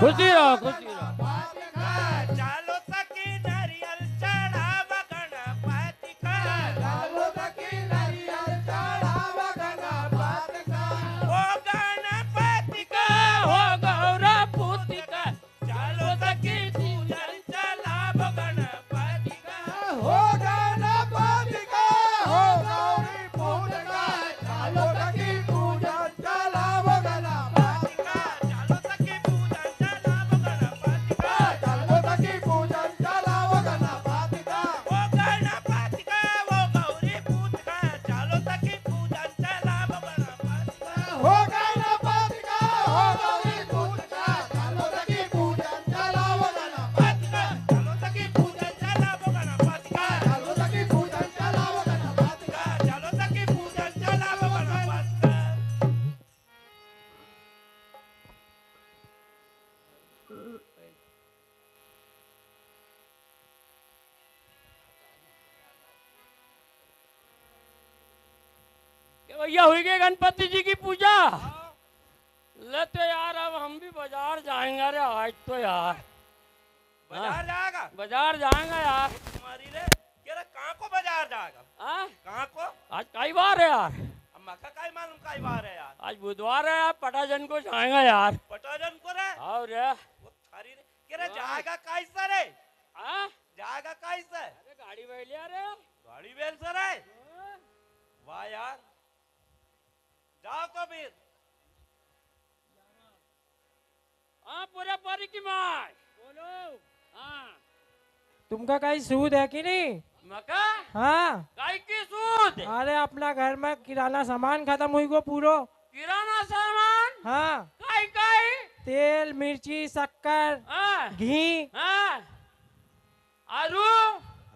खुशी रहो खुशी रहो। चालो सखी नारियल चढ़ाव गणपति का, चालो सखी नारियल चढ़ाव गणपति का, ओ गणपति का हो गौरा पूती का चालो सखी पूजन चलाव गणपति का, हो गणपति का, हो गौरी पूजन का, चालो सखी पूजन चलाव गणपति का, चालो सखी पूजन चलाव गणपति का, चालो सखी पूजन चलाव गणपति का, ओ गणपति का वो गौरी पूत का, चालो सखी पूजन चलाव गणपति का, हो गणपति का, हो गौरी पूजन का, चालो सखी पूजन चलाव गणपति का, चालो सखी पूजन चलाव गणपति का, चालो सखी पूजन चलाव गणपति का, चालो सखी पूजन चलाव गणपति का। कि भैया हुई गई गणपति जी की पूजा। ले तो यार अब हम भी बाजार जाएंगे। अरे आज तो यार बाजार जाएगा बाजार जाएंगे यार। तुम्हारी रे कह रहा कहाँ को बाजार जाएगा, हाँ? कहाँ को? आज कई बार है यार। अब मक्का का ही मालूम का ही बार है यार। आज बुधवार है यार। पटाजन को जाएंगे यार। पटोजन को रे और रे वो थारी रे कह रहा जाएगा कैसे रे, हाँ? जाएगा कैसे? अरे गाड़ी बैठ लिया रे। गाड़ी बेल से रे, वाह यार, जाओ तो फिर। हाँ पूरे पारी की माँ बोलो। हाँ तुमका कहीं सूद है कि नहीं? मका हाँ। गाय की सूद अरे अपना घर में किराना सामान खत्म हुई को पूरो। किराना सामान हाँ। काई काई तेल मिर्ची शक्कर हाँ घी हाँ आरू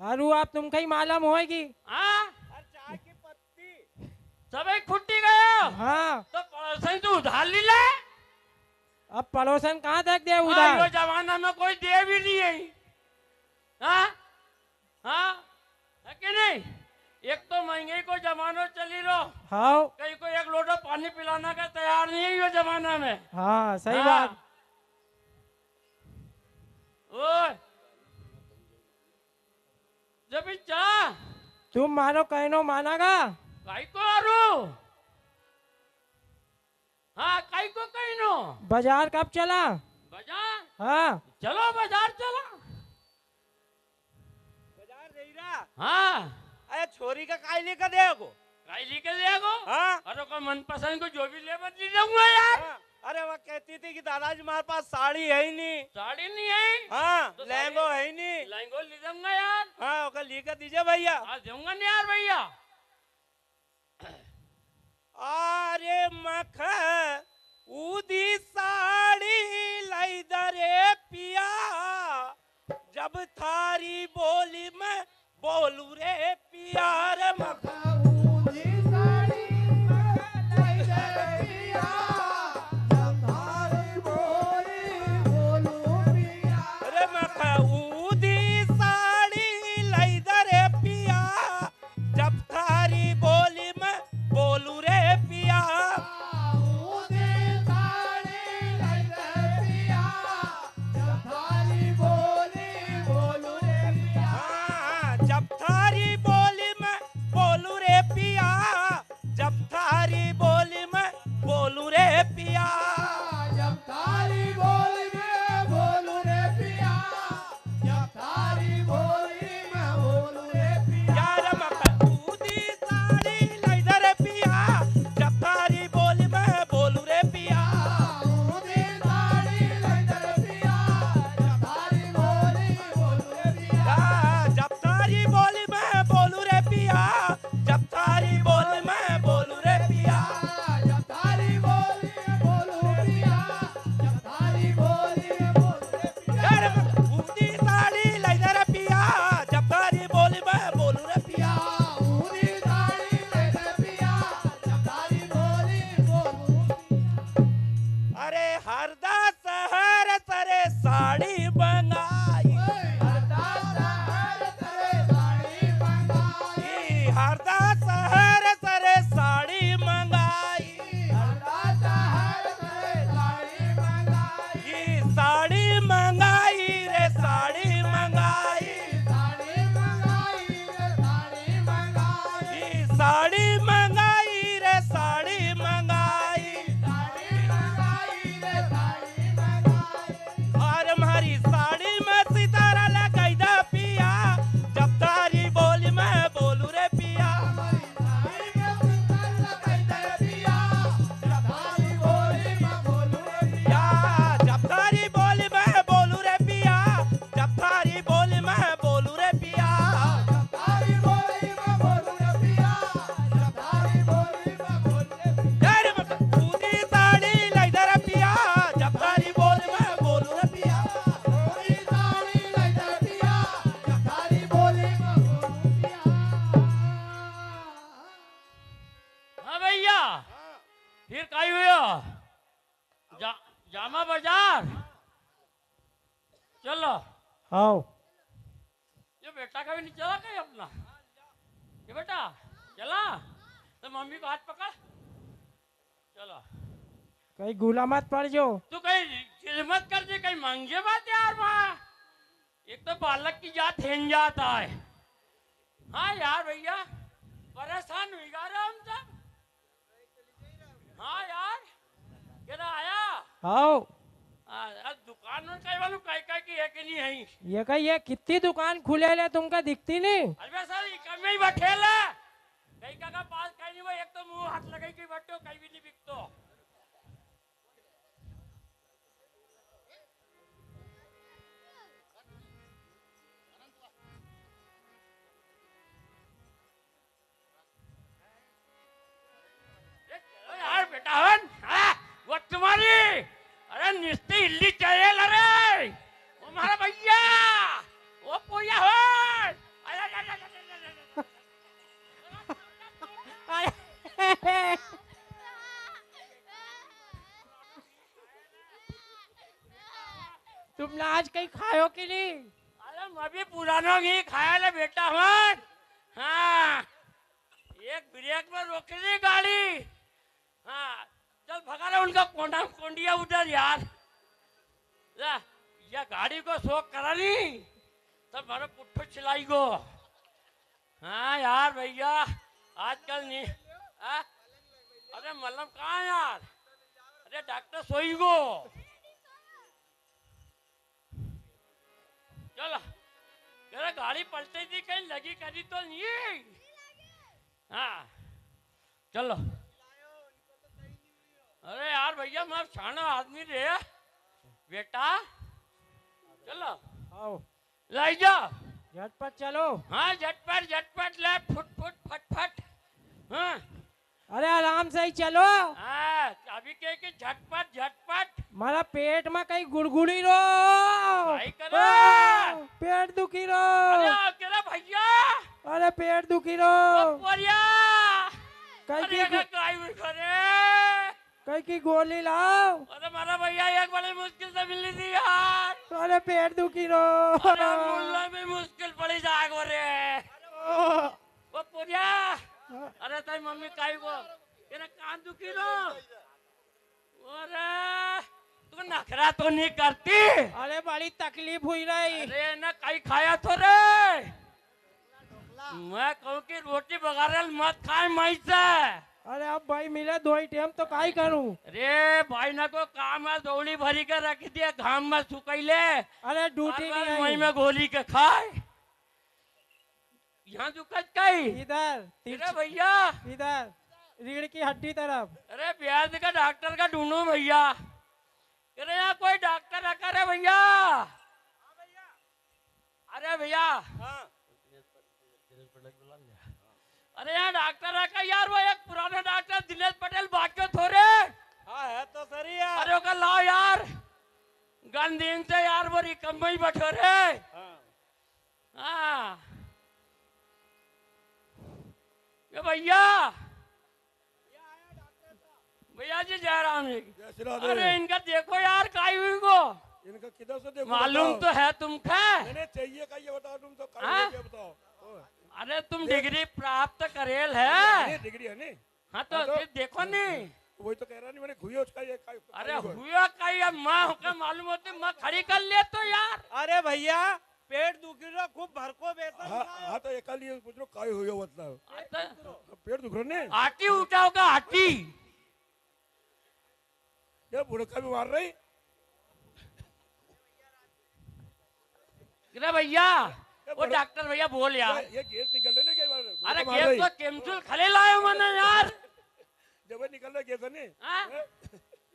आरू आप तुमका ही मालूम होएगी। हाँ चाय की पत्ती सब एक फुट्टी गयो। हाँ। तो पड़ोसन तू उधार ली ले। अब पड़ोसन कहाँ तक दे हाँ, उधार? यो जमाना में कोई दे भी नहीं है। हाँ हाँ है कि नहीं? एक तो महंगाई को जमाना चली रो, हाँ। कहीं को एक लोटा पानी पिलाना का तैयार नहीं है यो जमाना में। हाँ सही हाँ। बात। ओए जब चाह तुम मानो कहनो मानागा। काई को आरू हाँ काई को कहीं नो बाजार कब चला? बाजार हाँ। चलो बाजार चला। बाजार नहीं रहा। हाँ अरे छोरी का काय लेकर देगो? काई लेके देगो। हाँ अरे को मन पसंद को जो भी ले बदली दूंगा यार। हाँ। अरे वह कहती थी कि दादाजी हमारे पास साड़ी है ही नहीं। साड़ी नहीं है हाँ तो लहंगो है ही नहीं। लहंगो ले दूंगा यार। हाँ ओका लेकर दीजिए भैया। हाँ दूंगा नहीं यार भैया। अरे मख उदी साड़ी लाई दरे पिया, जब थारी बोली में बोलू रे पिया रे मख। ऊंची साड़ी लई दे पिया, जब थारी बोली बोलू पिया, अरे मख उदी साड़ी लाई दरे पिया, जब थारी बोली में बोलू रे पिया। ऊंची साड़ी लई दे पिया, जब थारी बोली बोलू रे पिया, हाँ, जब थारी बोली में बोलू रे पिया, जब थारी बोली में बोलू रे पिया। जब थारी बोली में बोलू रे पिया, जब थारी बोली में बोलू रे पिया, यार मखूदी साड़ी लाई दे रे पिया, जब थारी बोली में बोलू रे पिया। ऊंची साड़ी लई दे पिया, जब थारी बोली बोलू रे पिया, जब थारी बोली में बोलू रे पिया, जब थारी बोली में बोलू रे पिया। जब थारी बोली में बोलू रे पिया, जब थारी बोली में बोलू रे पिया, यार मखूदी साड़ी लाई दे रे पिया, जब थारी बोली में बोलू रे पिया। ऊंची साड़ी लई दे पिया, जब थारी बोली बोलू पिया। अरे हरदा शहर सरे साड़ी मंगाई, हरदा शहर तेरे साड़ी मंगाई, हरदा शहर सरे साड़ी मंगाई। हरदा शहर तेरे साड़ी मंगाई, साड़ी साड़ी मंगाई रे साड़ी मंगाई और हमारी साड़ी में सितारा लगाई दा पिया जब तारी बोली मैं बोलू रे पिया या जब तारी बोली मैं बोलू रे पिया जब तारी बोली मैं बोलू रे पिया यार पूरी साड़ी लाई दे रे पिया जब तारी बोली मैं बोलू रे पिया हाँ भैया फिर काई हुआ जामा बाजार चलो आओ ये बेटा का भी नहीं चला कहीं अपना ये बेटा चला तो मम्मी को हाथ पकड़ चलो कहीं गुला मत पड़ जो। तू कहीं खिदमत कर दे कहीं मांगे बात यार वहाँ एक तो बालक की जात हेन जाता है हाँ यार भैया परेशान हुई गा रहे हम सब हाँ यार क्या आया आओ अब दुकान में कई वालों कई कई की है कि नहीं है ये कितनी दुकान खुले ले तुमका दिखती नहीं। अरे सर ये कम में ही बैठेल है कई का पास कहीं नहीं वो एक तो मुंह हाथ लगाई के बैठो कहीं भी नहीं बिकतो यार बेटा हन वो तुम्हारी अरे निस्ती इल्ली चाहिए अरे वो हमारा भैया वो पूजा हन तुमने आज कहीं खायो कि नहीं। अरे मैं भी पुरानों की खाया ले बेटा हन हाँ एक ब्रेक में रोक दी गाड़ी हाँ चल भगा रहा उनका कोंडा कोंडिया उधर यार या गाड़ी को शौक करा नहीं तब मारो पुट्ठो चिलाई गो हाँ यार भैया आजकल नहीं अरे मल्लम कहाँ यार अरे डॉक्टर सोई गो चलो मेरा गाड़ी पलटी थी कहीं लगी करी तो नहीं हाँ चलो अरे यार भैया मैं छाना आदमी रे बेटा चलो आओ लाई जा झटपट चलो। हाँ झटपट ले फुट फुट फट फट हाँ अरे आराम से ही चलो। हाँ अभी के झटपट मारा पेट में कहीं गुड़गुड़ी रो भाई करो पेट दुखी रो। अरे केरा भैया अरे पेट दुखी रो परिया कहीं अरे की गोली लाओ। अरे मारा भैया एक बड़ी मुश्किल से मिली थी यार अरे पेट दुखी रो। अरे मुल्ला में मुश्किल पड़ी जाग रे वो पुरिया अरे ताई मम्मी काई को तेरा कान दुखी रो अरे तू नखरा तो नहीं करती। अरे बड़ी तकलीफ हुई रही। अरे ना कहीं खाया तो रे मैं कहूँ कि रोटी बगारल मत खाए मई से। अरे अब भाई मिले दो ही टाइम तो काई करूं। अरे भाई ना को काम है दौड़ी भरी के रख दिया घाम में सुकैले अरे ड्यूटी नहीं मई आई। में गोली के खाए यहाँ दुखत कई इधर अरे भैया इधर रीढ़ की हड्डी तरफ। अरे ब्याज का डॉक्टर का ढूंढो भैया। अरे यहाँ कोई डॉक्टर रखा रे भैया। अरे भैया अरे यहाँ डॉक्टर रखा यार वो एक पुराना डॉक्टर दिनेश पटेल बाक्यो थोड़े। हाँ है तो सही यार। अरे ओका लाओ यार गंदीन से यार वो रिकम ही बैठो रे। हाँ ये भैया भैया जी जयराम जी। अरे इनका देखो यार काई हुई को इनका किधर से देखो मालूम तो है तुमको। नहीं चाहिए का ये बताओ तुम तो हाँ? ये बताओ। अरे तुम डिग्री प्राप्त करेल है। डिग्री है नहीं। हाँ तो फिर देखो नहीं वही तो कह रहा नहीं मैंने घुइयो उसका ये अरे हुआ कहीं अब माँ होकर मालूम होती मैं खड़ी कर ले तो यार। अरे भैया पेट दुखी रहो खूब भरको बेसन हाँ खाओ। हाँ तो एकाली पूछ लो काय हुयो मतलब पेट दुख रहा ने हाटी उठाओ का हाटी ये बुढ़का भी मार रही अरे भैया वो डॉक्टर भैया बोल यार ये गैस निकल रहे ना कई बार अरे बुढ़का मार गैस रही। तो कैंसिल खले लाए मैंने यार जब ये निकल रहा गैस है ने हाँ?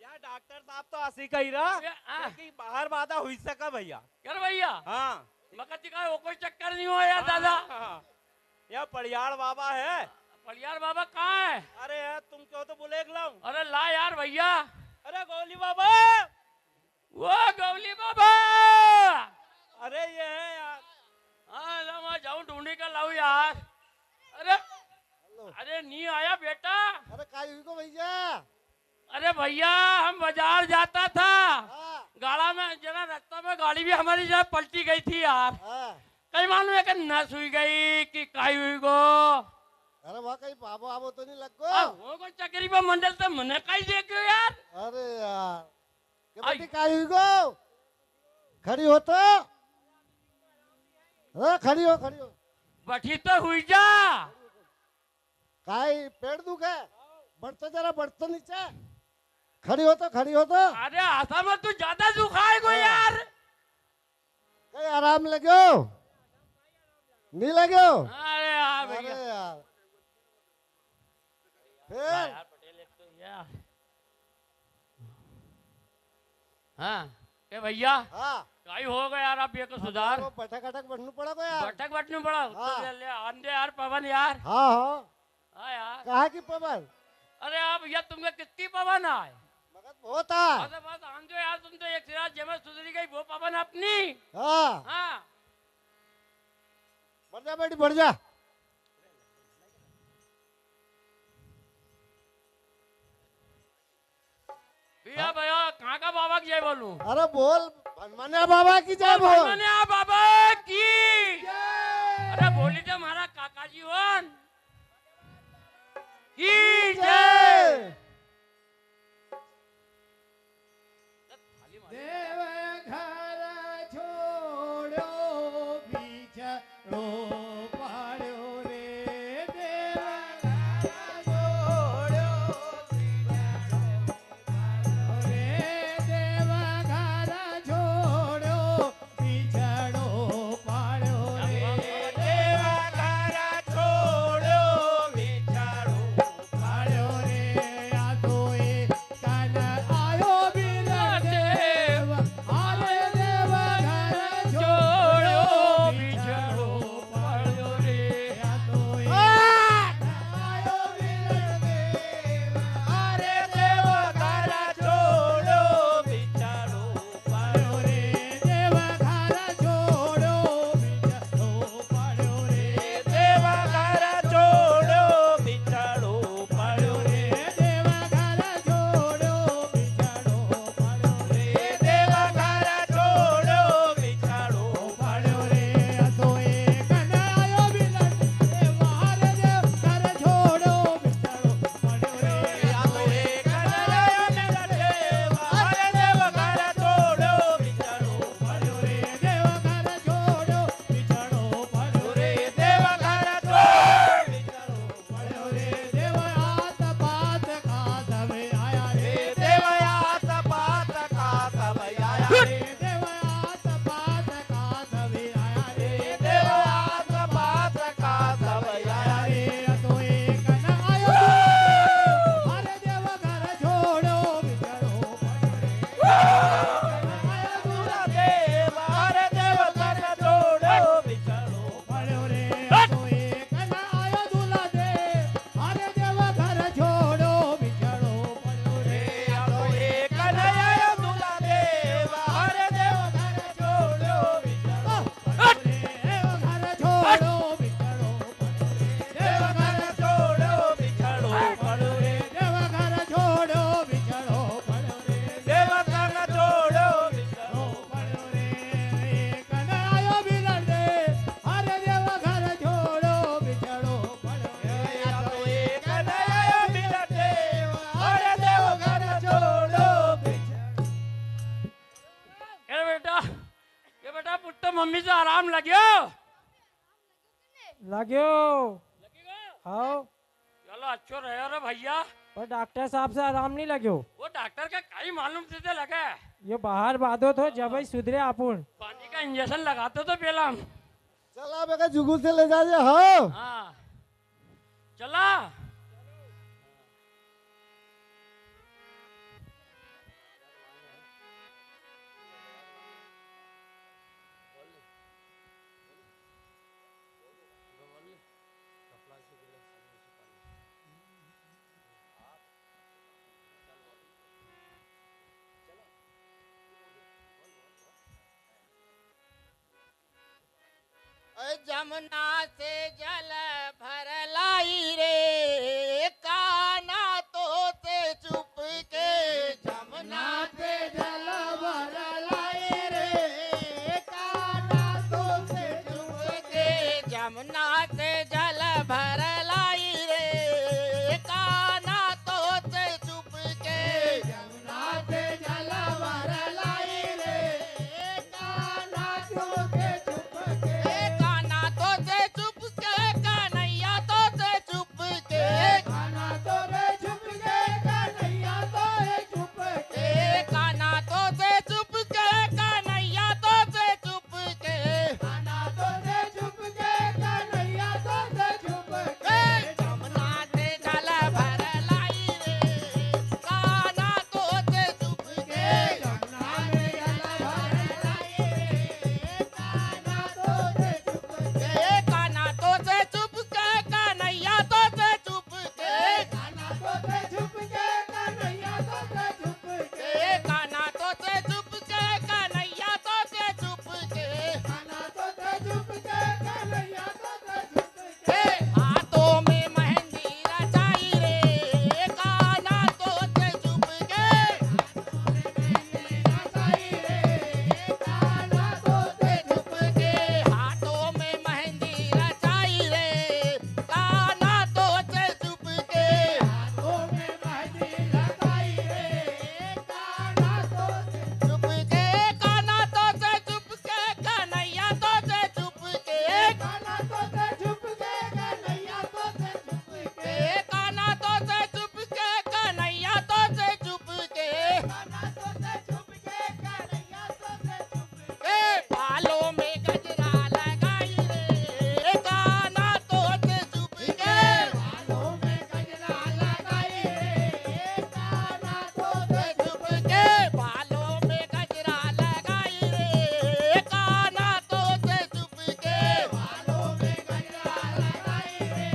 यार डॉक्टर साहब तो ऐसी कही रहा हाँ। कि बाहर बाधा हुई सका भैया। कर भैया हाँ मगर का वो कोई चक्कर नहीं हो यार दादा यह पड़ियाड़ बाबा है। पलियार बाबा कहाँ है अरे यार तुम क्यों तो बुलेग लाऊं। अरे ला यार भैया अरे गौली बाबा वो गौली बाबा अरे ये है यार। हाँ ला मैं जाऊं ढूंढने का लाऊं यार अरे अरे नहीं आया बेटा अरे काय हुई को भैया अरे भैया हम बाजार जाता था हाँ गाड़ा में जरा रास्ता में गाड़ी भी हमारी जरा पलटी गई थी यार हाँ कई मालूम है कि नस हुई गई कि काई हुई गो अरे वहाँ कहीं बाबो आबो तो नहीं लग वो कोई चक्री पे मंडल तो मने काई देखो यार अरे यार क्या आई। बेटी काय हुई को खड़ी हो तो हाँ खड़ी हो बैठी तो हुई जा काय पेड़ दुखे बढ़ते जरा बढ़ते नीचे खड़ी हो तो अरे आशा में तू ज्यादा दुखाए गो यार कहीं आराम लगे नहीं लगे अरे हाँ अरे भैया यार फिर यार पटेल एक तो यार हाँ के भैया हाँ काई हो गया यार आप ये को सुधार वो बटक अटक बढ़ने पड़ा को यार बटक बटने पड़ा हाँ। तो ले आंदे यार पवन यार हाँ हाँ हाँ यार कहा की पवन अरे आप भैया तुमने कितनी पवन आए मगध बहुत है अरे बस आंदो यार तुम तो एक सिरा जमे सुधरी गई वो पवन अपनी हाँ हाँ बढ़ जा बेटी बढ़ जा भैया भैया कहाँ का बाबा की जय बोलूं अरे बोल हनुमानिया बाबा की जय बोल हनुमानिया बाबा की अरे बोली तो हमारा काका जीवन की जय देव घर छोड़ो बिछड़ो पाड़ो रे देव घर छोड़ो रे देव घर छोड़ो बिछड़ो पाड़ो रे देव घर लग्यो लाग्यो लगेगा हाँ चलो अच्छो रहे रे भैया पर डॉक्टर साहब से आराम नहीं लाग्यो वो डॉक्टर का कई मालूम से लगे ये बाहर बादो तो जब ही सुधरे आपुन पानी का इंजेक्शन लगाते तो पहला चला बेटा जुगू से ले जा हाँ हाँ चला जमुना से जल भर लाई रे काना तो से चुप के जमुना से जल भर लाई रे काना तो से चुप के जमुना से जल भर लाई रे काना तो से चुप के जमुना से जल भर लाई रे काना तो से चुप के काना तो से चुप के कन्हैया तो से चुप के काना तो से चुप के कन्हैया तो से चुप के काना तो से चुप के कन्हैया तो से चुप के काना तो से चुप के कन्हैया तो से चुप के जमुना से जल भर लाई रे काना तो से चुप के जमुना से जल भर लाई रे काना तो से चुप के काना तो से चुप के कन्हैया तो से चुप के काना तो से चुप के कन्हैया तो से चुप के काना तो से चुप के कन्हैया तो से चुप के काना तो से चुप के कन्हैया तो से चुप के हाथों में मेहंदी रचाई रे काना तो से चुप के हाथों में मेहंदी रचाई रे काना तो से चुप के हाथों में मेहंदी रचाई रे काना तो से चुप के काना तो से चुप के कन्हैया तो से चुप के काना तो से चुप के कन्हैया तो से चुप के काना तो से चुप के कन्हैया तो से चुप के काना तो से चुप के कन्हैया तो से चुप के बालों में गजरा लगाई रे काना तो से चुप के बालों में गजरा लगाई रे काना तो से चुप के बालों में गजरा लगाई रे काना तो से चुप के बालों में गजरा लगाई रे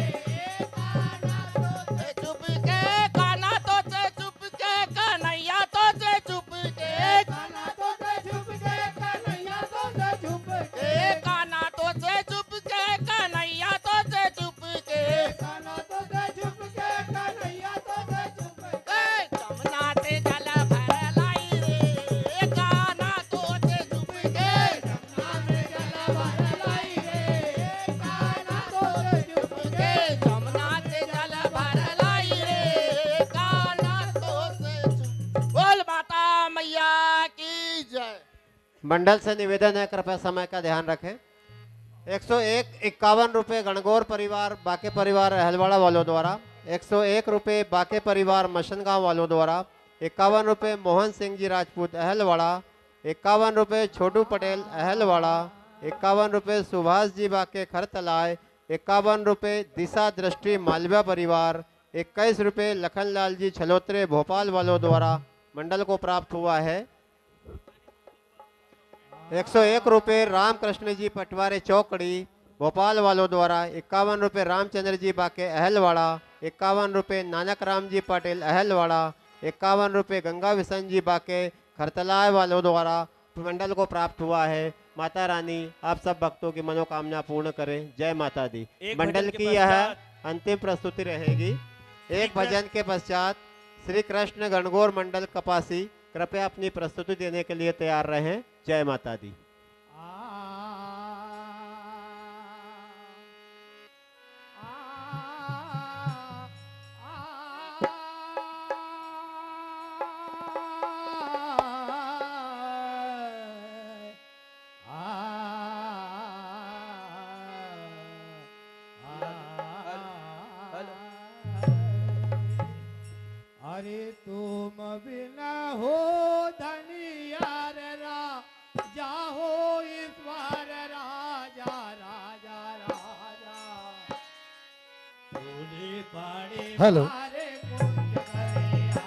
काना तो से चुप के काना तो से चुप के कन्हैया तो से चुप के काना तो से चुप के कन्हैया तो से चुप के काना तो से चुप के कन्हैया तो से चुप के काना तो से चुप के कन्हैया तो से चुप के जमुना से जल भर लाई रे काना तो से चुप के जमुना से जल भर लाई रे काना तो से चुप के जमुना से जल भर लाई रे काना तो से चुप बोल माता मैया की जय। मंडल से निवेदन है कृपया समय का ध्यान रखें। 101 रुपये गणगौर परिवार बाके परिवार अहलवाड़ा वालों द्वारा, 101 रुपये बाके परिवार मशनगांव वालों द्वारा, 51 रुपये मोहन सिंह जी राजपूत अहलवाड़ा, 51 रुपये छोटू पटेल अहलवाड़ा, 51 रुपये सुभाष जी बाके खरतलाय, 51 रुपये दिशा दृष्टि मालवा परिवार, 21 रुपये लखनलाल जी छलोत्रे भोपाल वालों द्वारा मंडल को प्राप्त हुआ है। 101 रुपये रामकृष्ण जी पटवारी चौकड़ी भोपाल वालों द्वारा, 51 रुपये रामचंद्र जी बाके अहलवाड़ा, 51 रुपये नानक राम जी पटेल अहलवाड़ा, 51 रुपये गंगा विसन जी बाके खरतलाय वालों द्वारा मंडल को प्राप्त हुआ है। माता रानी आप सब भक्तों की मनोकामना पूर्ण करें। जय माता दी। एक मंडल भजन के की यह पश्चात अंतिम प्रस्तुति रहेगी। एक भजन के पश्चात श्री कृष्ण गणगौर मंडल कपासी कृपया अपनी प्रस्तुति देने के लिए तैयार रहें। जय माता दी। अरे तुम बिना हो धनिया रे राजा हो ईश्वर राजा राजा राजा तूने बड़े हेलो। मारे कुंज करिया।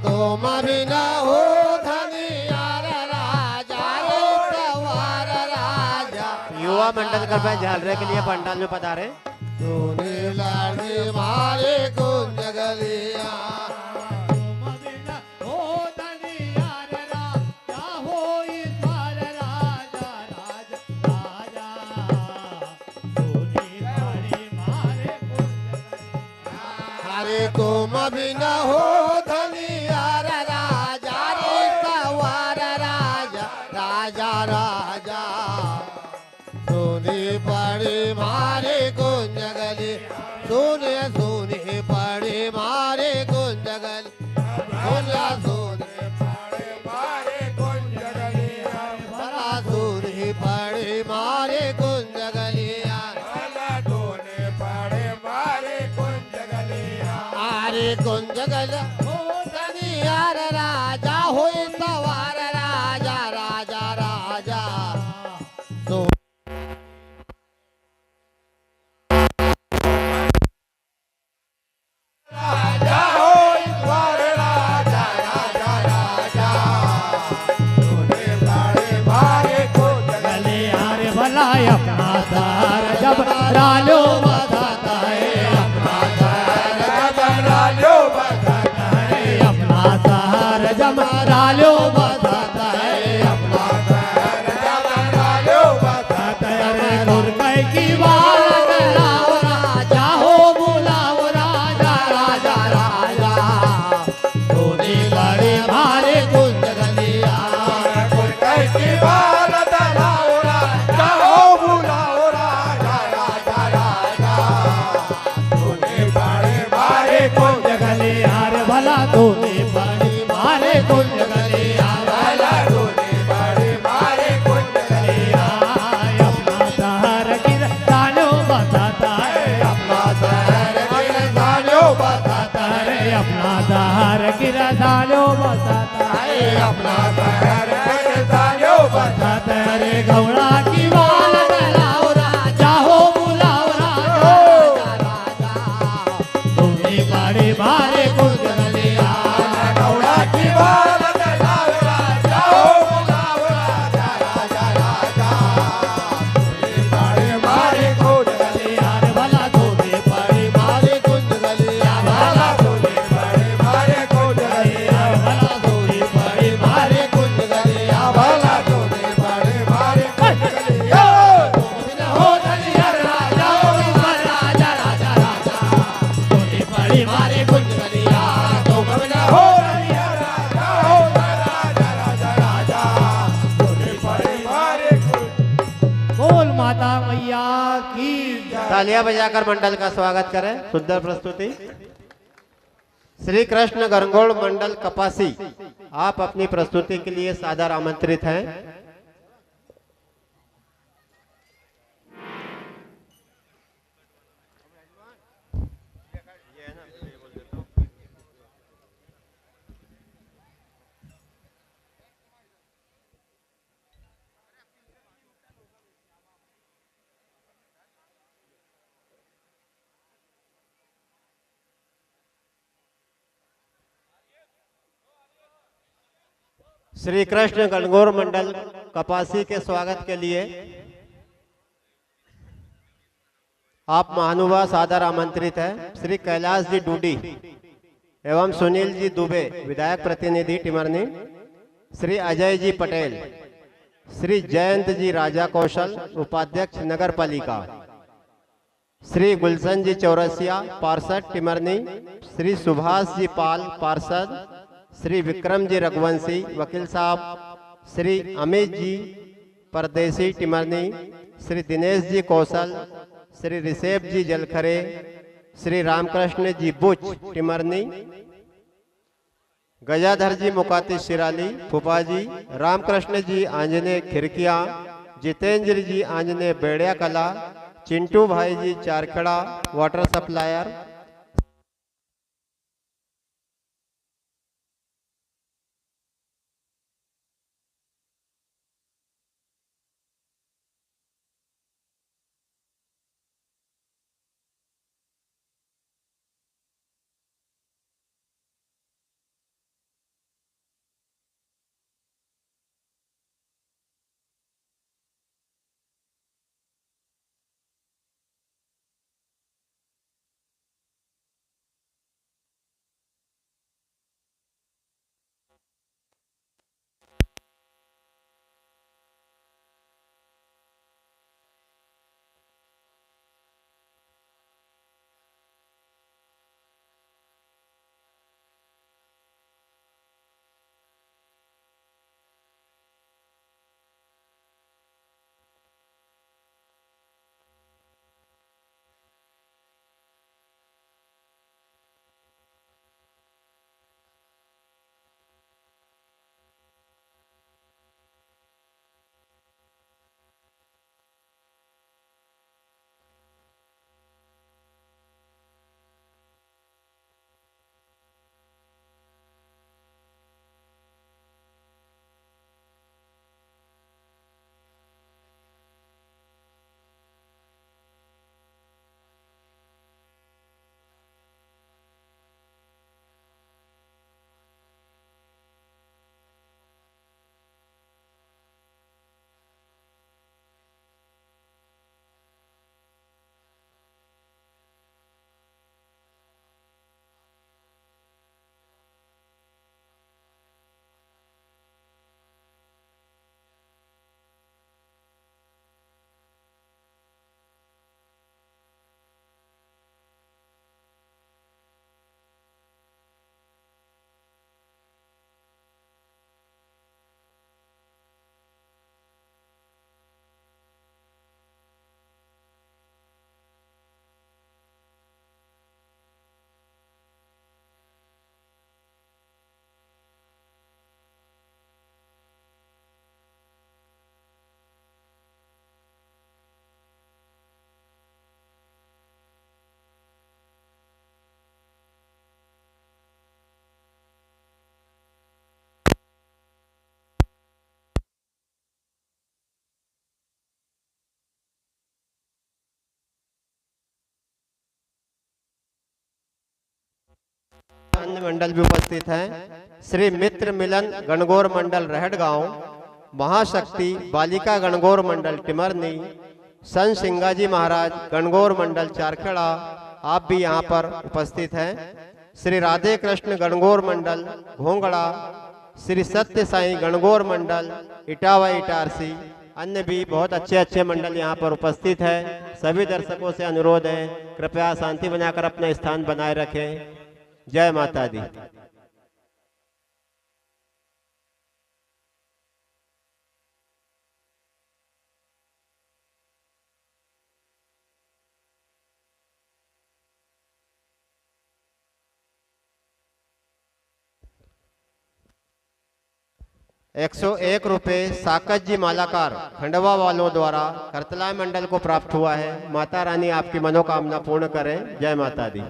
तुम बिना हो धनिया रे राजा रे सवार राजा। युवा मंडल कृपया झालरे के लिए पंडाल में पधारे। तूने लाड़ी मारे कुंज गलिया। तुम बिना हो धनिया रे राजा हो ईश्वर राजा राजा राजा तूने बड़े मारे कुंज करिया। अरे तुम बिना हो धनिया रे राजा रे सवार राजा राजा राजा। सोने पड़े मारे कुंज गली। सोने सोने पड़े मारे कुंज गली। सोने सोने पड़े मारे कुंज गलिया। भला सोने पड़े मारे कुंज गलिया। भला सोने पड़े मारे कुंज गलिया। अरे कुंज गलिया हो धनिया रे राजा हो सवार राजा राजा राजा। तो राजा हो ईश्वर राजा राजा राजा। तूने बड़े मारे कुंज गले यार भला अपना तार जब डालो बताता है अपना तार जब डालो बताता है अपना तार जब डालो बताता है अपना तार जब डालो बताता है। गुरकै की बाल कराओ राजा हो बुलाओ राजा राजा राजा तूने बड़े मारे कुंज गलिया। गुरकै की बाल दलाओ राजा हो बुलाओ राजा राजा राजा। तूने बड़े मारे कुंज गले यार भला तूने बड़े मारे कुंज गले यार भला तूने बड़े मारे कुंज गलिया। अपना तार गिर डालो बताता है अपना शहर गिर डालो बताता तारे अपना तार गिर डालो बताता है अपना शहर गिर डालो बताता है गौड़ा की बाल दलाओ राजा हो बुलाओ राजा राजा तूने बड़े मारे कुंज गले यार गौड़ा की बाल दलाओ राजा हो बुलाओ राजा राजा राजा। तूने बड़े मारे कुंज गलिया। यार भला तूने बड़े मारे कुंज गलिया। भला तूने बड़े मारे कुंज गलिया। भला तूने बड़े मारे कुंज गलिया। भला तूने बड़े मारे कुंज गलिया। बिना हो धनिया राजा हो राजा राजा राजा तूने बड़े मारे कुंज गलिया। तुम बिना हो धनिया राजा हो राजा राजा राजा। तूने बड़े मारे कुंज। बोल माता मैया की जय। तालियां बजाकर मंडल का स्वागत करें। सुंदर प्रस्तुति। श्री कृष्ण गणगौड़ मंडल कपासी, आप अपनी प्रस्तुति के लिए सादर आमंत्रित हैं। श्री कृष्ण गणगौर मंडल कपासी के स्वागत के लिए आप महानुभाव सादर आमंत्रित है। श्री कैलाश जी डूडी एवं सुनील जी दुबे विधायक प्रतिनिधि टिमरनी, श्री अजय जी पटेल, श्री जयंत जी राजा कौशल उपाध्यक्ष नगर पालिका, श्री गुलशन जी चौरसिया पार्षद टिमरनी, श्री सुभाष जी पाल पार्षद, श्री विक्रम जी रघुवंशी वकील साहब, श्री अमित जी परदेसी टिमरनी, श्री दिनेश जी कौशल, श्री ऋषभ जी जलखरे, श्री रामकृष्ण जी बुच टिमरनी, गजाधर जी मुकाती शिराली फूफा जी, रामकृष्ण जी आंजने खिरकिया, जितेंद्र जी आंजने बेड़िया कला, चिंटू भाई जी चारखड़ा वाटर सप्लायर, अन्य मंडल भी उपस्थित हैं। श्री मित्र मिलन गणगौर मंडल रहट गांव, महाशक्ति बालिका गणगौर मंडल टिमरनी, संत सिंगाजी महाराज गणगौर मंडल चारखेड़ा, आप भी यहाँ पर उपस्थित हैं। श्री राधे कृष्ण गणगौर मंडल घोंगड़ा, श्री सत्य साईं गणगौर मंडल इटावा इटारसी, अन्य भी बहुत अच्छे अच्छे मंडल यहाँ पर उपस्थित है। सभी दर्शकों से अनुरोध है कृपया शांति बनाकर अपना स्थान बनाए रखें। जय माता दी। ₹101 साकत जी मालाकार खंडवा वालों द्वारा करतला मंडल को प्राप्त हुआ है। माता रानी आपकी मनोकामना पूर्ण करें। जय माता दी।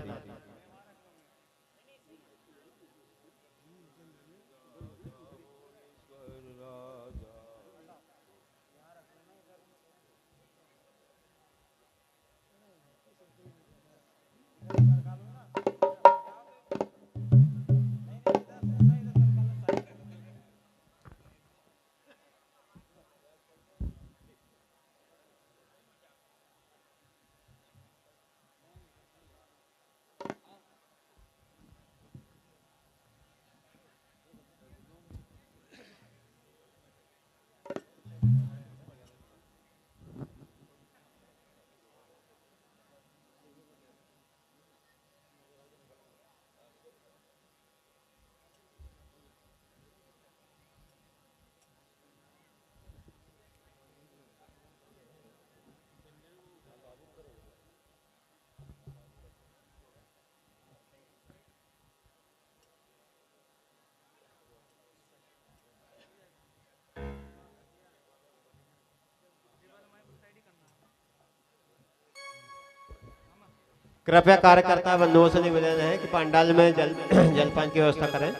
कृपया कार्यकर्ता बंधुओं से निवेदन है कि पंडाल में जलपान की व्यवस्था करें।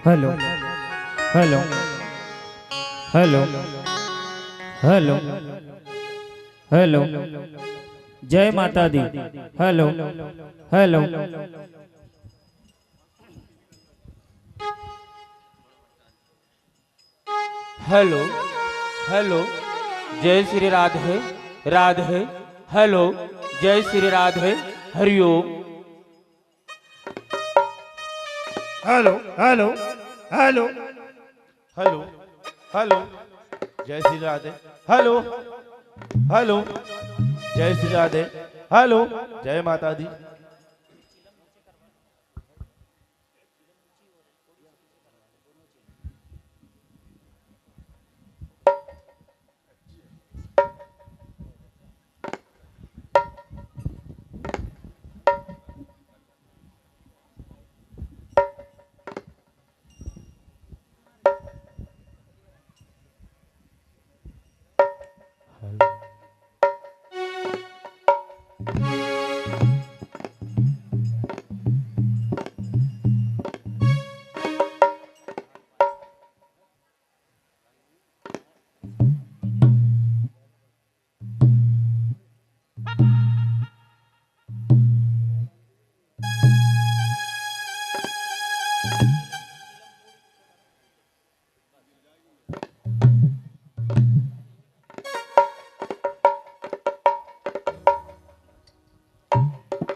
Hello hello hello hello hello जय माता दी। हेलो हेलो हेलो हेलो जय श्री राधे राधे। हेलो जय Shri Radhe Hariom. Hello hello hello hello hello जय श्री राधे। हेलो हेलो जय श्री राधे। हेलो जय माता दी।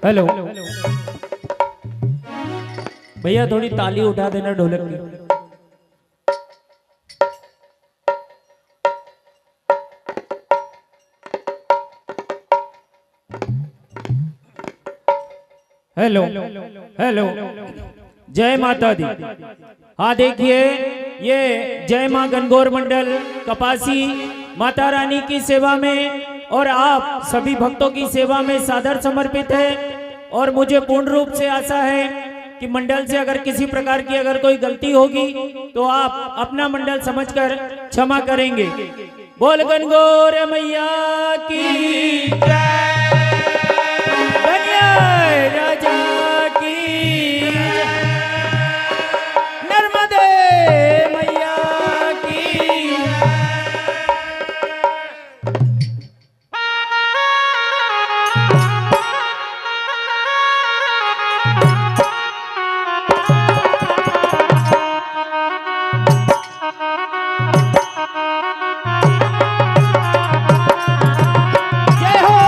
हेलो भैया थोड़ी ताली उठा देना ढोलक की। हेलो हेलो जय माता दी। हाँ देखिए ये जय मां गणगौर मंडल कपासी माता रानी की सेवा में और आप सभी भक्तों की सेवा में सादर समर्पित है। और मुझे पूर्ण रूप से आशा है कि मंडल से अगर किसी प्रकार की अगर कोई गलती होगी तो आप अपना मंडल समझकर क्षमा करेंगे। बोल गणगौर मैया की जय, राजा की नर्मदे मैया की। जय हो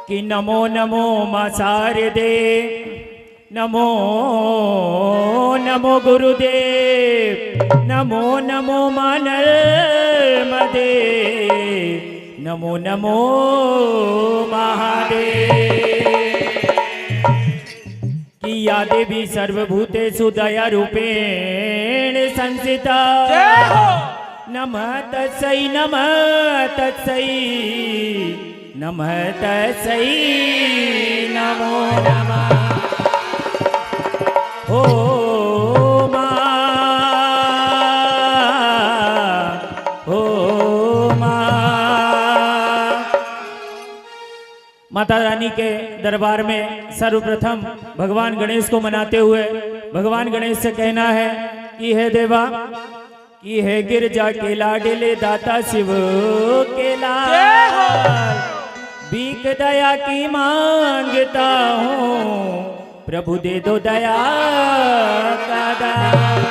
कि नमो नमो मा शारदे, नमो नमो गुरुदेव, नमो नमो मा नर्मदे, नमो नमो महादेव। कि या देवी सर्वभूतेषु दया रूपेण संस्थिता। नमः तस्यै नमः तस्यै नमः तस्यै नमो नमः। ओ माता रानी के दरबार में सर्वप्रथम भगवान गणेश को मनाते हुए भगवान गणेश से कहना है कि हे देवा, कि हे गिरजा के लाडले दाता शिव के लाल, भीख दया की मांगता हूँ, प्रभु दे दो दया का दान।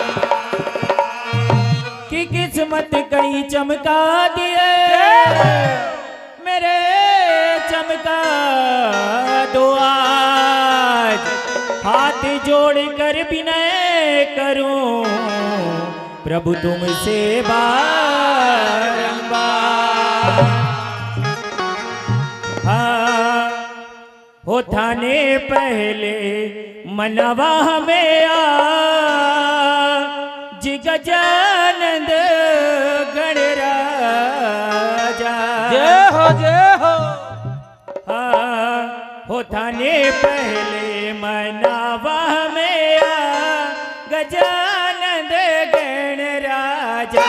कि किस्मत कहीं चमका दिए मेरे, चमका दो आज, हाथ जोड़ कर विनय करूं, प्रभु तुमसे बारंबार। हाँ हो थाने पहले मनवा हमें जी गजानंद गणराजा। जय हो जय हो। हो थाने पहले मनावा में गजानंद गणराजा।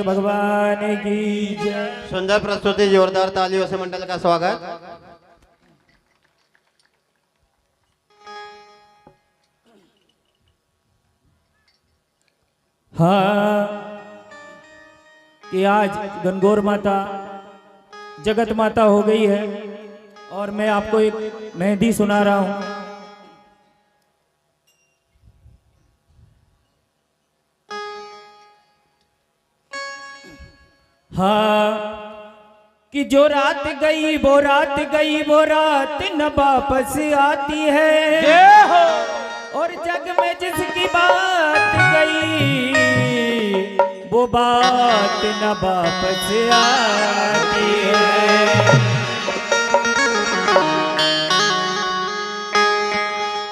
भगवान की जय। सुंदर प्रस्तुति, जोरदार तालियों से मंडल का स्वागत। हाँ, कि आज गणगौर माता जगत माता हो गई है और मैं आपको एक मेहंदी सुना रहा हूं। हाँ, कि जो रात गई वो रात गई वो रात न वापस आती है, और जग में जिसकी बात गई वो बात न वापस आती है।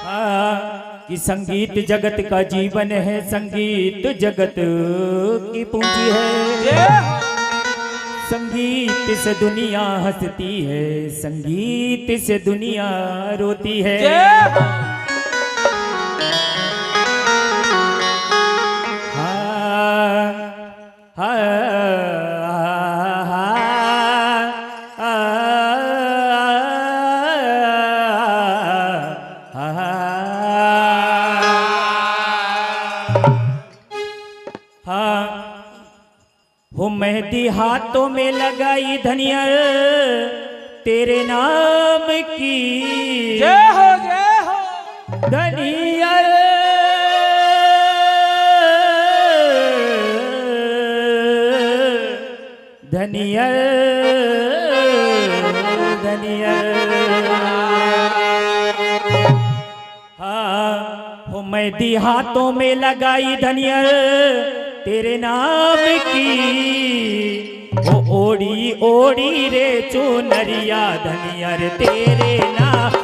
हाँ, कि संगीत जगत का जीवन है, संगीत जगत की पूंजी है। संगीत से दुनिया हंसती है, संगीत से दुनिया रोती है। हो मेहंदी हाथों में लगाई धनिया तेरे नाम की, जय हो धनिया धनिया धनिया। हाँ, हो मेहंदी हाथों में लगाई धनिया तेरे नाम की, वो ओड़ी ओड़ी रे चुनरिया धनिया रे तेरे नाम।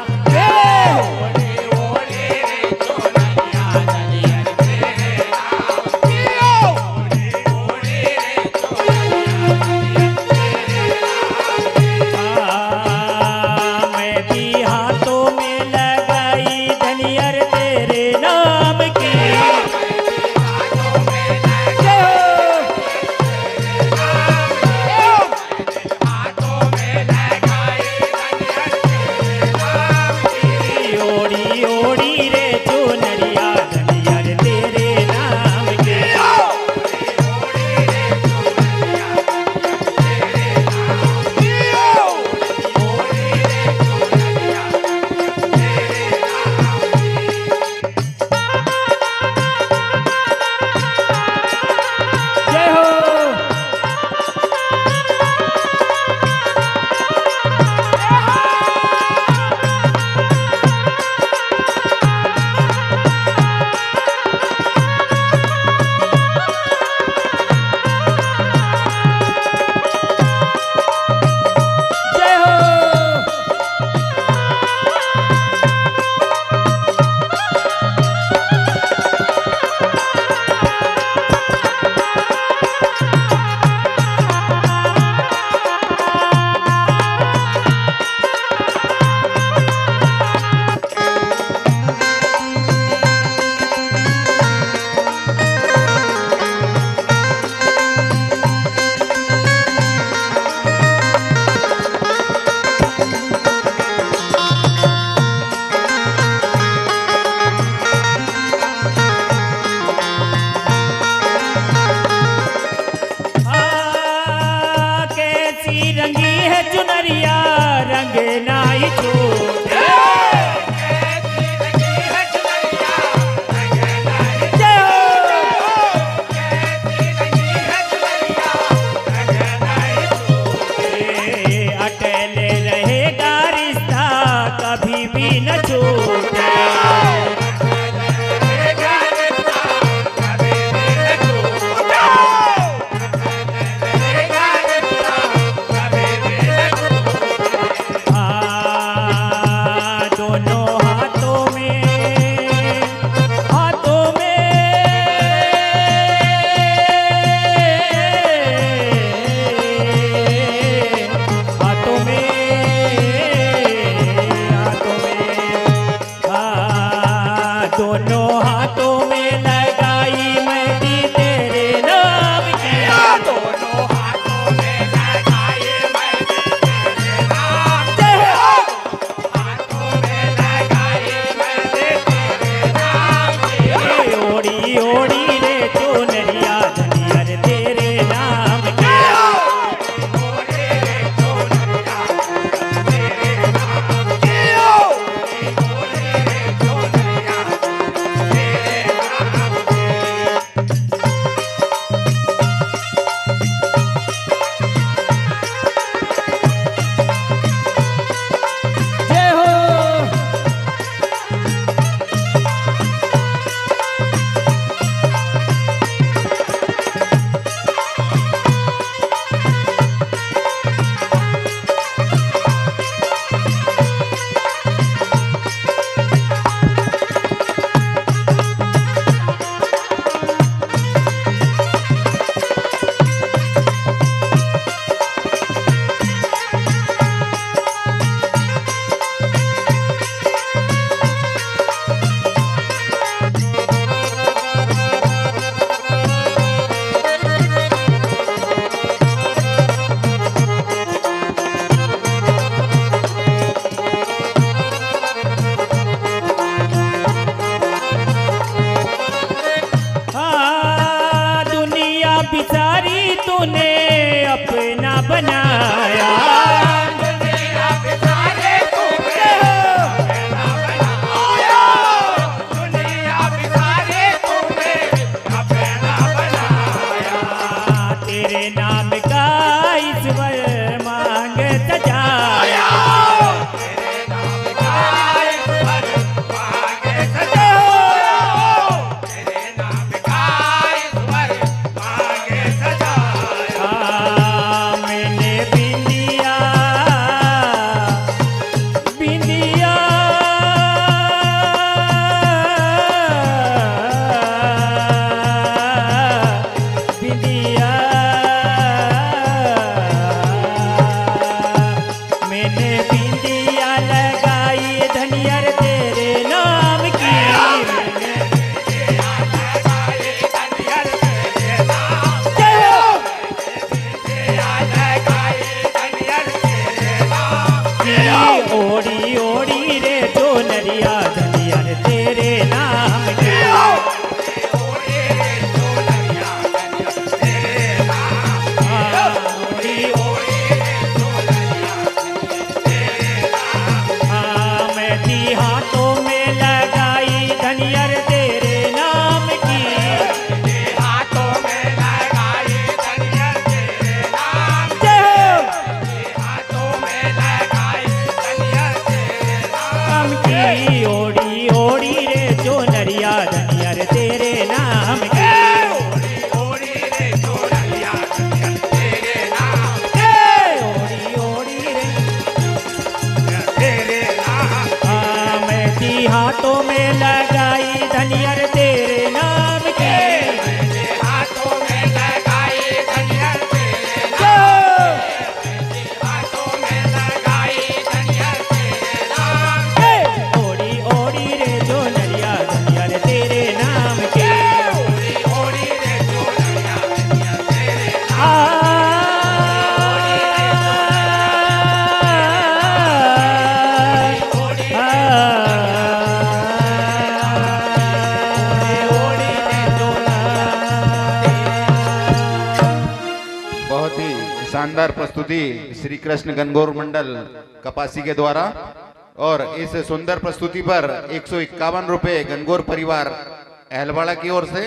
शानदार प्रस्तुति श्री कृष्ण गणगौर मंडल कपासी के द्वारा। और इस सुंदर प्रस्तुति पर 151 रुपए गणगौर परिवार अहलवाड़ा की ओर से,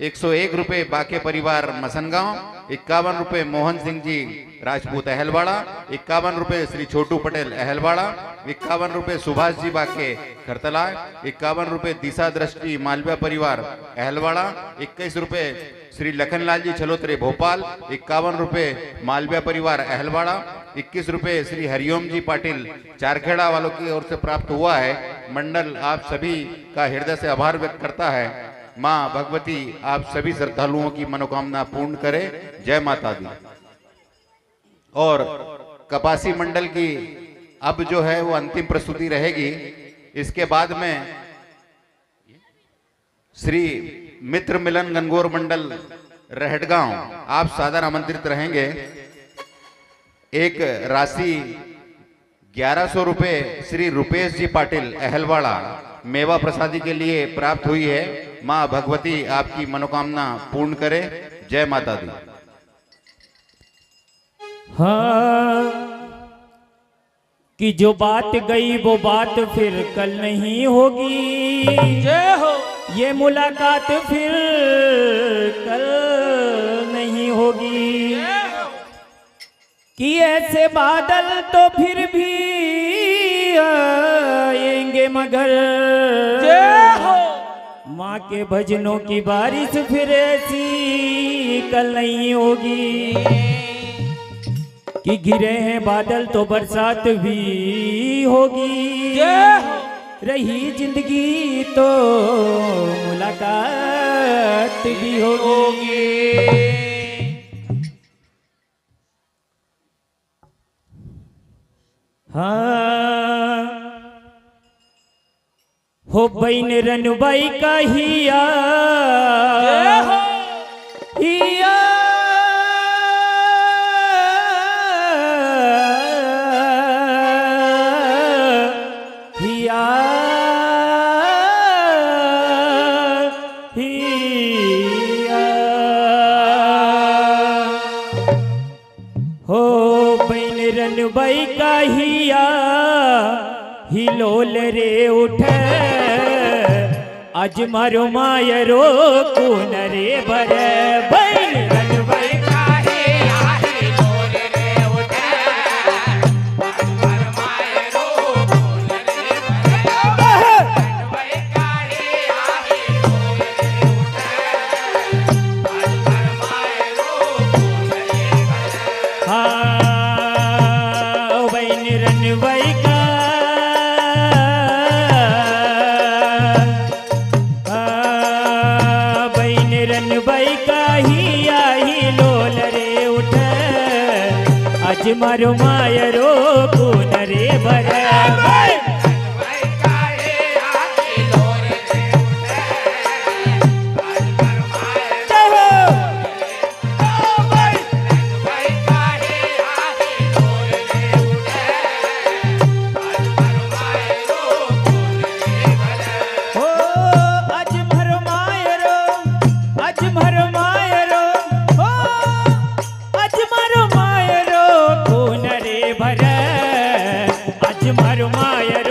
101 रुपए बाके परिवार मसनगांव, 51 रुपए मोहन सिंह जी राजपूत अहलवाड़ा, 51 रुपए श्री छोटू पटेल अहलवाड़ा, 51 रुपए सुभाष जी बाके खरतला, 51 रुपए दिशा दृष्टि मालविया परिवार अहलवाड़ा, 21 रुपए श्री लखनलाल जी छलोत्रे भोपाल, 51 रुपए मालविया परिवार अहलवाड़ा, 21 रुपए श्री हरिओम जी पाटिल चारखेड़ा वालों की ओर से प्राप्त हुआ है। मंडल आप सभी का हृदय से आभार व्यक्त करता है। माँ भगवती आप सभी श्रद्धालुओं की मनोकामना पूर्ण करे। जय माता दी। और कपासी मंडल की अब जो है वो अंतिम प्रस्तुति रहेगी। इसके बाद में श्री मित्र मिलन गणगौर मंडल रहटगांव आप सादर आमंत्रित रहेंगे। एक राशि 1100 रुपए श्री रुपेश जी पाटिल अहलवाड़ा मेवा प्रसादी के लिए प्राप्त हुई है। माँ भगवती आपकी मनोकामना पूर्ण करे। जय माता दी। हाँ कि जो बात गई वो बात फिर कल नहीं होगी। जय हो। ये मुलाकात फिर कल नहीं होगी। कि ऐसे बादल तो फिर भी आएंगे मगर जय हो। माँ के भजनों की बारिश फिर ऐसी कल नहीं होगी। कि गिरे हैं बादल तो बरसात भी होगी। जय हो। रही जिंदगी तो मुलाकात भी होगी। हाँ हो बहन रनबाई का हिया हिया हिया हिया हो बहन रनबाई का हिया हिलोल रे उठ आज मारो मायरो कौन रे बर बहन रनबाई का हिया हिलोल रे उठ आज मारो मायरो कौन रे बर रनबाई का हिया हिलोल रे उठ आज मारो मायरो कौन रे बर। हाँ बहन रनबाई का रनबाई का हिया हिलोल रे उठ आज मारो मायरो कौन रे बर। मारो मायर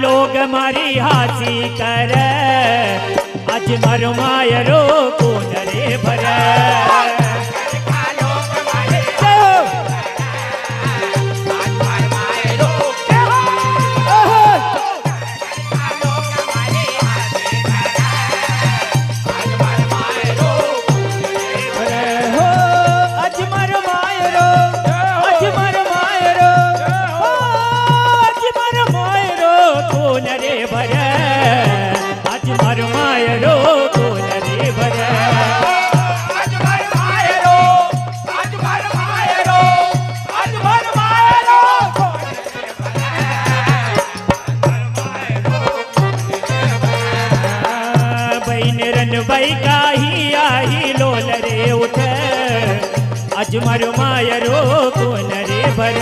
लोग मारी हासी कर आज मारो मायरो कौन रे भरे भाई काही आई लोल रे उठ आज मारो मायरो कौन रे भर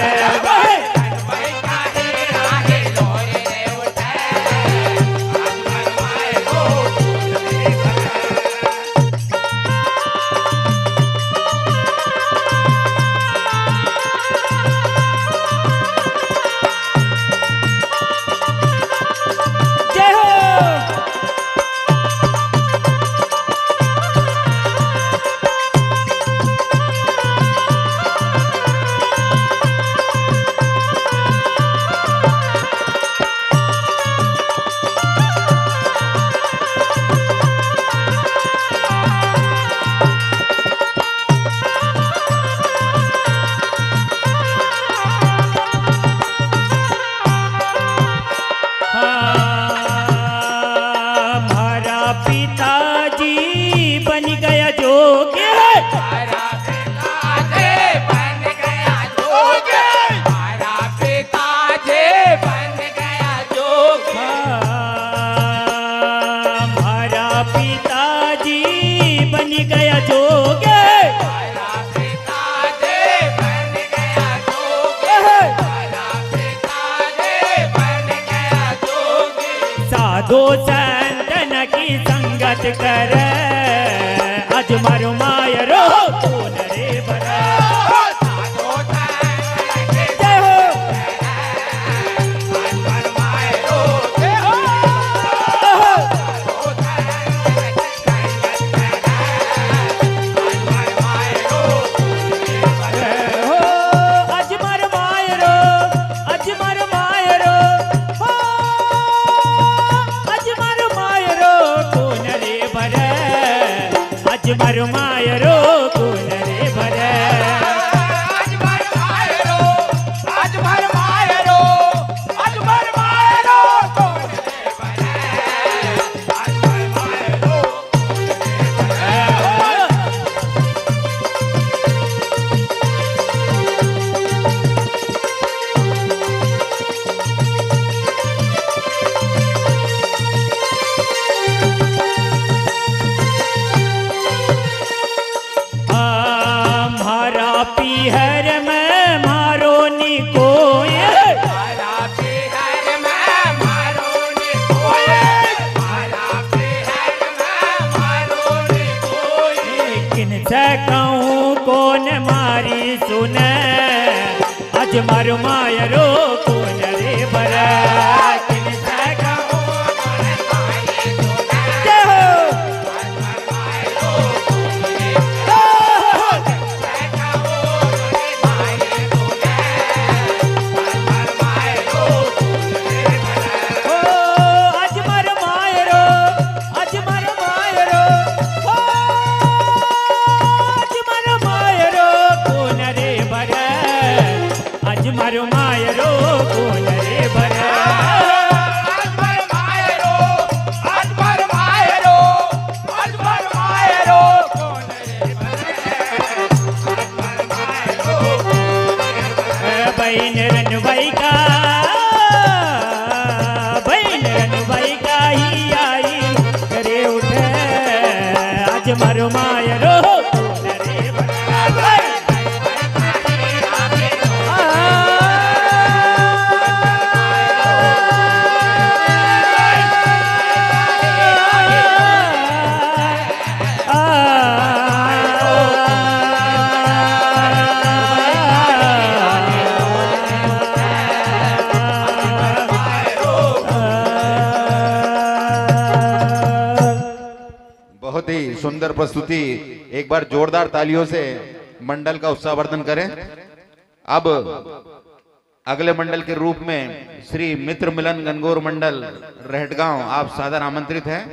दो संतन की संगत कर आज मारो मायरो कौन रे भरा मारो मायरो कौन रे भरे आज मार मायरो आज मार मायरो आज मार मायरो कौन रे भरे आज मार मायरो पीहर में मारो नी कोय मारा पीहर में मारो नी कोय मारा पीहर में मारो नी कोय किन से कहूँ कौन मारी सुने आज मारो मायरो कौन रे भरे किन से कहूँ कौन मारी सुने मारो मायरो सुंदर प्रस्तुति एक बार जोरदार तालियों से मंडल का उत्साहवर्धन करें। अब अगले मंडल के रूप में श्री मित्र मिलन गणगौर मंडल रहटगांव आप सादर आमंत्रित हैं।